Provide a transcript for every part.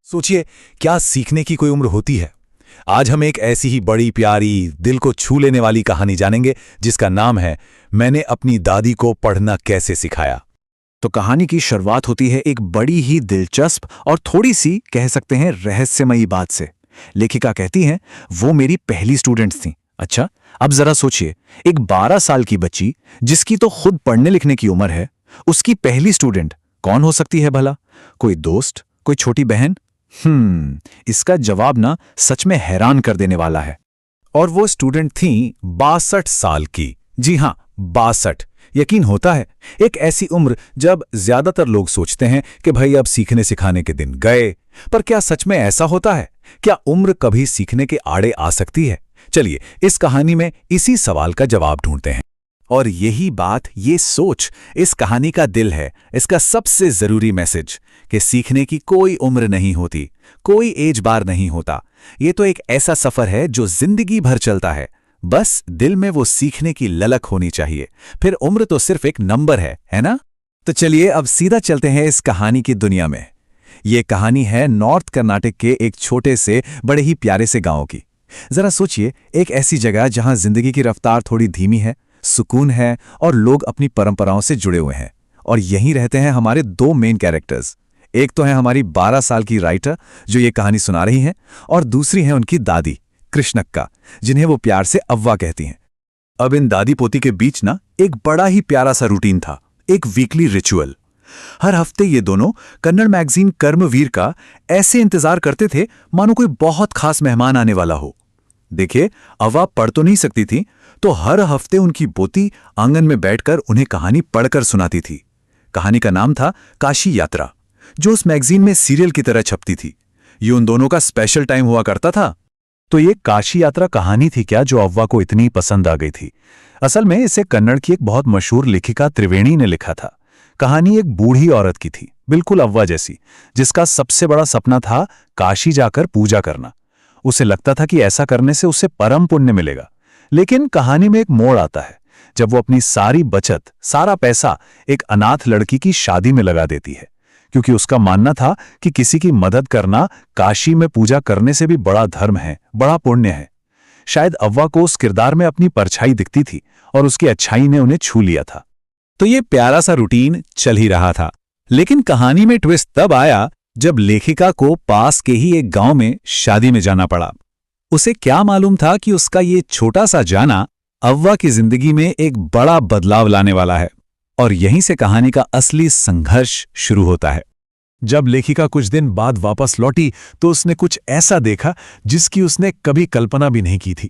सोचिए, क्या सीखने की कोई उम्र होती है? आज हम एक ऐसी ही बड़ी प्यारी, दिल को छू लेने वाली कहानी जानेंगे जिसका नाम है मैंने अपनी दादी को पढ़ना कैसे सिखाया। तो कहानी की शुरुआत होती है एक बड़ी ही दिलचस्प और थोड़ी सी कह सकते हैं रहस्यमयी बात से। लेखिका कहती हैं, वो मेरी पहली स्टूडेंट्स थी। अच्छा, अब जरा सोचिए, एक 12 साल की बच्ची जिसकी तो खुद पढ़ने लिखने की उम्र है, उसकी पहली स्टूडेंट कौन हो सकती है भला? कोई दोस्त, कोई छोटी बहन? इसका जवाब ना सच में हैरान कर देने वाला है। और वो स्टूडेंट थी 62 साल की। जी हां, 62। यकीन होता है, एक ऐसी उम्र जब ज्यादातर लोग सोचते हैं कि भाई अब सीखने सिखाने के दिन गए। पर क्या सच में ऐसा होता है? क्या उम्र कभी सीखने के आड़े आ सकती है? चलिए इस कहानी में इसी सवाल का जवाब ढूंढते हैं। और यही बात, ये सोच इस कहानी का दिल है, इसका सबसे जरूरी मैसेज कि सीखने की कोई उम्र नहीं होती, कोई एज बार नहीं होता। ये तो एक ऐसा सफर है जो जिंदगी भर चलता है। बस दिल में वो सीखने की ललक होनी चाहिए। फिर उम्र तो सिर्फ एक नंबर है ना? तो चलिए अब सीधा चलते हैं इस कहानी की दुनिया में। ये कहानी है नॉर्थ कर्नाटक के एक छोटे से बड़े ही प्यारे से गांव की। जरा सोचिए, एक ऐसी जगह जहां जिंदगी की रफ्तार थोड़ी धीमी है, सुकून है और लोग अपनी परंपराओं से जुड़े हुए हैं। और यहीं रहते हैं हमारे दो मेन कैरेक्टर्स। एक तो है हमारी 12 साल की राइटर जो ये कहानी सुना रही हैं, और दूसरी है उनकी दादी कृष्णक्का, जिन्हें वो प्यार से अव्वा कहती हैं। अब इन दादी पोती के बीच ना एक बड़ा ही प्यारा सा रूटीन था, एक वीकली रिचुअल। हर हफ्ते ये दोनों कन्नड़ मैगजीन कर्मवीर का ऐसे इंतजार करते थे मानो कोई बहुत खास मेहमान आने वाला हो। देखिए, अव्वा पढ़ तो नहीं सकती थी, तो हर हफ्ते उनकी पोती आंगन में बैठकर उन्हें कहानी पढ़कर सुनाती थी। कहानी का नाम था काशी यात्रा, जो उस मैगजीन में सीरियल की तरह छपती थी। ये उन दोनों का स्पेशल टाइम हुआ करता था। तो ये काशी यात्रा कहानी थी क्या जो अव्वा को इतनी पसंद आ गई थी? असल में इसे कन्नड़ की एक बहुत मशहूर लेखिका त्रिवेणी ने लिखा था। कहानी एक बूढ़ी औरत की थी, बिल्कुल अव्वा जैसी, जिसका सबसे बड़ा सपना था काशी जाकर पूजा करना। उसे लगता था कि ऐसा करने से उसे परम पुण्य मिलेगा। लेकिन कहानी में एक मोड़ आता है जब वो अपनी सारी बचत, सारा पैसा एक अनाथ लड़की की शादी में लगा देती है, क्योंकि उसका मानना था कि किसी की मदद करना काशी में पूजा करने से भी बड़ा धर्म है, बड़ा पुण्य है। शायद अव्वा को उस किरदार में अपनी परछाई दिखती थी और उसकी अच्छाई ने उन्हें छू लिया था। तो ये प्यारा सा रूटीन चल ही रहा था। लेकिन कहानी में ट्विस्ट तब आया जब लेखिका को पास के ही एक गांव में शादी में जाना पड़ा। उसे क्या मालूम था कि उसका ये छोटा सा जाना अव्वा की जिंदगी में एक बड़ा बदलाव लाने वाला है। और यहीं से कहानी का असली संघर्ष शुरू होता है। जब लेखिका कुछ दिन बाद वापस लौटी तो उसने कुछ ऐसा देखा जिसकी उसने कभी कल्पना भी नहीं की थी।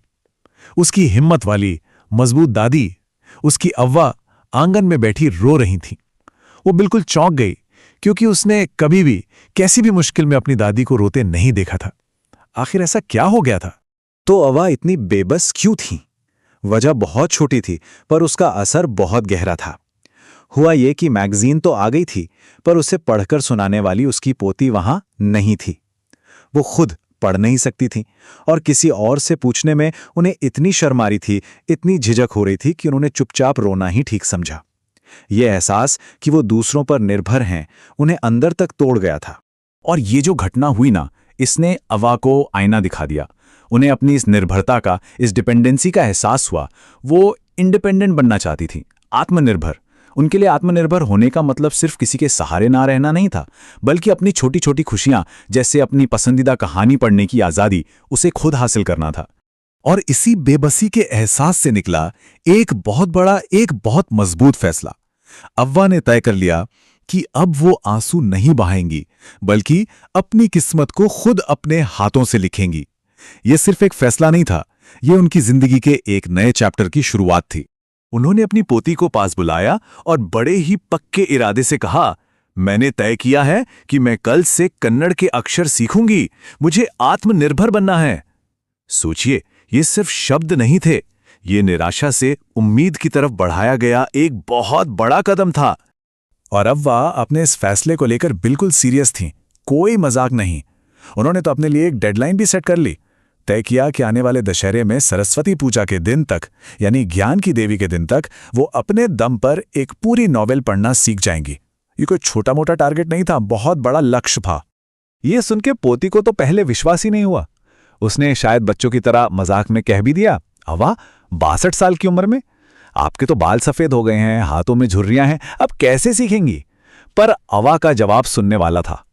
उसकी हिम्मत वाली, मजबूत दादी, उसकी अव्वा आंगन में बैठी रो रही थी। वो बिल्कुल चौंक गई, क्योंकि उसने कभी भी कैसी भी मुश्किल में अपनी दादी को रोते नहीं देखा था। आखिर ऐसा क्या हो गया था? तो अव्वा इतनी बेबस क्यों थी? वजह बहुत छोटी थी, पर उसका असर बहुत गहरा था। हुआ ये कि मैगजीन तो आ गई थी, पर उसे पढ़कर सुनाने वाली उसकी पोती वहां नहीं थी। वो खुद पढ़ नहीं सकती थी और किसी और से पूछने में उन्हें इतनी शर्म आ रही थी, इतनी झिझक हो रही थी कि उन्होंने चुपचाप रोना ही ठीक समझा। ये एहसास कि वो दूसरों पर निर्भर हैं, उन्हें अंदर तक तोड़ गया था। और ये जो घटना हुई ना, इसने अव्वा को आईना दिखा दिया। उन्हें अपनी इस निर्भरता का, इस डिपेंडेंसी का एहसास हुआ। वो इंडिपेंडेंट बनना चाहती थी, आत्मनिर्भर। उनके लिए आत्मनिर्भर होने का मतलब सिर्फ किसी के सहारे ना रहना नहीं था, बल्कि अपनी छोटी छोटी खुशियां, जैसे अपनी पसंदीदा कहानी पढ़ने की आज़ादी, उसे खुद हासिल करना था। और इसी बेबसी के एहसास से निकला एक बहुत बड़ा, एक बहुत मजबूत फैसला। अव्वा ने तय कर लिया कि अब वो आंसू नहीं बहाएंगी, बल्कि अपनी किस्मत को खुद अपने हाथों से लिखेंगी। ये सिर्फ एक फैसला नहीं था, ये उनकी जिंदगी के एक नए चैप्टर की शुरुआत थी। उन्होंने अपनी पोती को पास बुलाया और बड़े ही पक्के इरादे से कहा, मैंने तय किया है कि मैं कल से कन्नड़ के अक्षर सीखूंगी, मुझे आत्मनिर्भर बनना है। सोचिए, ये सिर्फ शब्द नहीं थे, ये निराशा से उम्मीद की तरफ बढ़ाया गया एक बहुत बड़ा कदम था। और अव्वा अपने इस फैसले को लेकर बिल्कुल सीरियस थीं, कोई मजाक नहीं। उन्होंने तो अपने लिए एक डेडलाइन भी सेट कर ली। तय किया कि आने वाले दशहरे में सरस्वती पूजा के दिन तक, यानी ज्ञान की देवी के दिन तक, वो अपने दम पर एक पूरी नॉवेल पढ़ना सीख जाएंगी। ये कोई छोटा मोटा टारगेट नहीं था, बहुत बड़ा लक्ष्य था। ये सुन के पोती को तो पहले विश्वास ही नहीं हुआ। उसने शायद बच्चों की तरह मजाक में कह भी दिया, अवा 62 साल की उम्र में आपके तो बाल सफेद हो गए हैं, हाथों में झुर्रियां हैं, अब कैसे सीखेंगी? पर अवा का जवाब सुनने वाला था।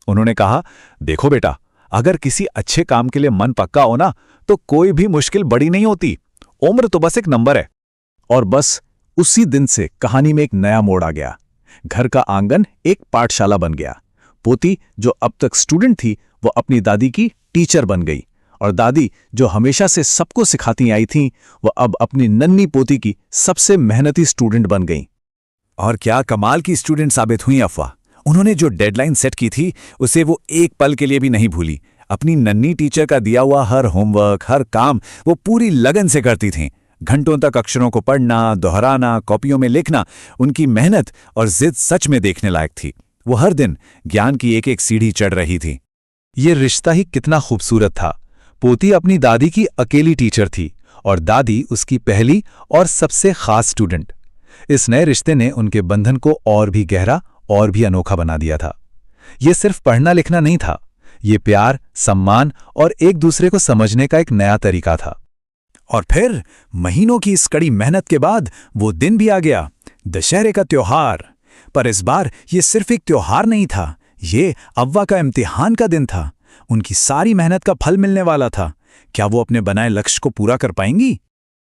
उन्होंने कहा, देखो बेटा, अगर किसी अच्छे काम के लिए मन पक्का हो ना तो कोई भी मुश्किल बड़ी नहीं होती। उम्र तो बस एक नंबर है। और बस उसी दिन से कहानी में एक नया मोड़ आ गया। घर का आंगन एक पाठशाला बन गया। पोती जो अब तक स्टूडेंट थी वो अपनी दादी की टीचर बन गई, और दादी जो हमेशा से सबको सिखाती आई थीं वो अब अपनी नन्ही पोती की सबसे मेहनती स्टूडेंट बन गई। और क्या कमाल की स्टूडेंट साबित हुई अफवाह। उन्होंने जो डेडलाइन सेट की थी उसे वो एक पल के लिए भी नहीं भूली। अपनी नन्ही टीचर का दिया हुआ हर होमवर्क, हर काम वो पूरी लगन से करती थीं। घंटों तक अक्षरों को पढ़ना, दोहराना, कॉपियों में लिखना, उनकी मेहनत और जिद सच में देखने लायक थी। वो हर दिन ज्ञान की एक एक सीढ़ी चढ़ रही थी। ये रिश्ता ही कितना खूबसूरत था। पोती अपनी दादी की अकेली टीचर थी और दादी उसकी पहली और सबसे खास स्टूडेंट। इस नए रिश्ते ने उनके बंधन को और भी गहरा और भी अनोखा बना दिया था। ये सिर्फ पढ़ना लिखना नहीं था, ये प्यार, सम्मान और एक दूसरे को समझने का एक नया तरीका था। और फिर महीनों की इस कड़ी मेहनत के बाद वो दिन भी आ गया, दशहरे का त्योहार। पर इस बार ये सिर्फ एक त्योहार नहीं था, ये अव्वा का इम्तिहान का दिन था। उनकी सारी मेहनत का फल मिलने वाला था। क्या वो अपने बनाए लक्ष्य को पूरा कर पाएंगी?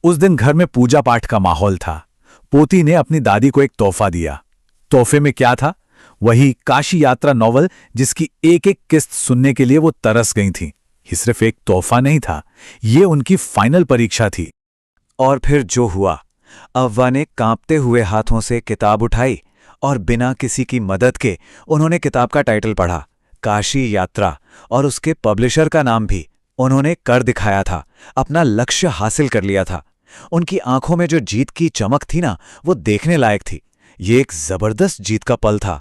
उस दिन घर में पूजा पाठ का माहौल था। पोती ने अपनी दादी को एक तोहफा दिया। तोहफे में क्या था? वही काशी यात्रा नॉवल जिसकी एक एक किस्त सुनने के लिए वो तरस गई थी। ये सिर्फ एक तोहफा नहीं था, ये उनकी फाइनल परीक्षा थी। और फिर जो हुआ, अव्वा ने कांपते हुए हाथों से किताब उठाई और बिना किसी की मदद के उन्होंने किताब का टाइटल पढ़ा, काशी यात्रा, और उसके पब्लिशर का नाम भी। उन्होंने कर दिखाया था, अपना लक्ष्य हासिल कर लिया था। उनकी आंखों में जो जीत की चमक थी ना, वो देखने लायक थी। ये एक जबरदस्त जीत का पल था।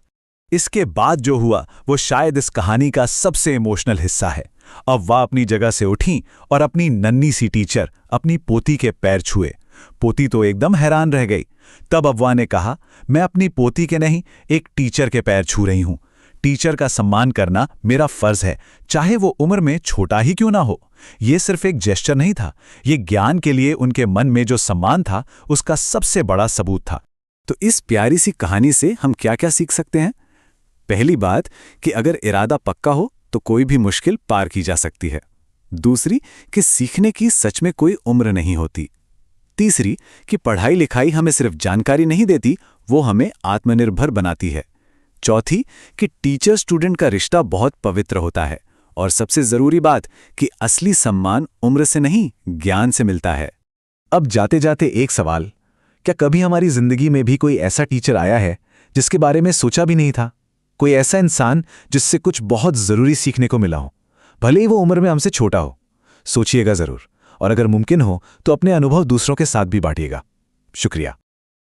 इसके बाद जो हुआ वो शायद इस कहानी का सबसे इमोशनल हिस्सा है। अव्वा अपनी जगह से उठी और अपनी नन्ही सी टीचर, अपनी पोती के पैर छुए। पोती तो एकदम हैरान रह गई। तब अव्वा ने कहा, मैं अपनी पोती के नहीं, एक टीचर के पैर छू रही हूं। टीचर का सम्मान करना मेरा फर्ज है, चाहे वो उम्र में छोटा ही क्यों ना हो। ये सिर्फ एक जेस्चर नहीं था, ये ज्ञान के लिए उनके मन में जो सम्मान था उसका सबसे बड़ा सबूत था। तो इस प्यारी सी कहानी से हम क्या क्या सीख सकते हैं? पहली बात कि अगर इरादा पक्का हो तो कोई भी मुश्किल पार की जा सकती है। दूसरी कि सीखने की सच में कोई उम्र नहीं होती। तीसरी कि पढ़ाई लिखाई हमें सिर्फ जानकारी नहीं देती, वो हमें आत्मनिर्भर बनाती है। चौथी कि टीचर स्टूडेंट का रिश्ता बहुत पवित्र होता है। और सबसे जरूरी बात कि असली सम्मान उम्र से नहीं, ज्ञान से मिलता है। अब जाते जाते एक सवाल, क्या कभी हमारी जिंदगी में भी कोई ऐसा टीचर आया है जिसके बारे में सोचा भी नहीं था? कोई ऐसा इंसान जिससे कुछ बहुत जरूरी सीखने को मिला हो, भले ही वो उम्र में हमसे छोटा हो? सोचिएगा जरूर, और अगर मुमकिन हो तो अपने अनुभव दूसरों के साथ भी बांटिएगा। शुक्रिया।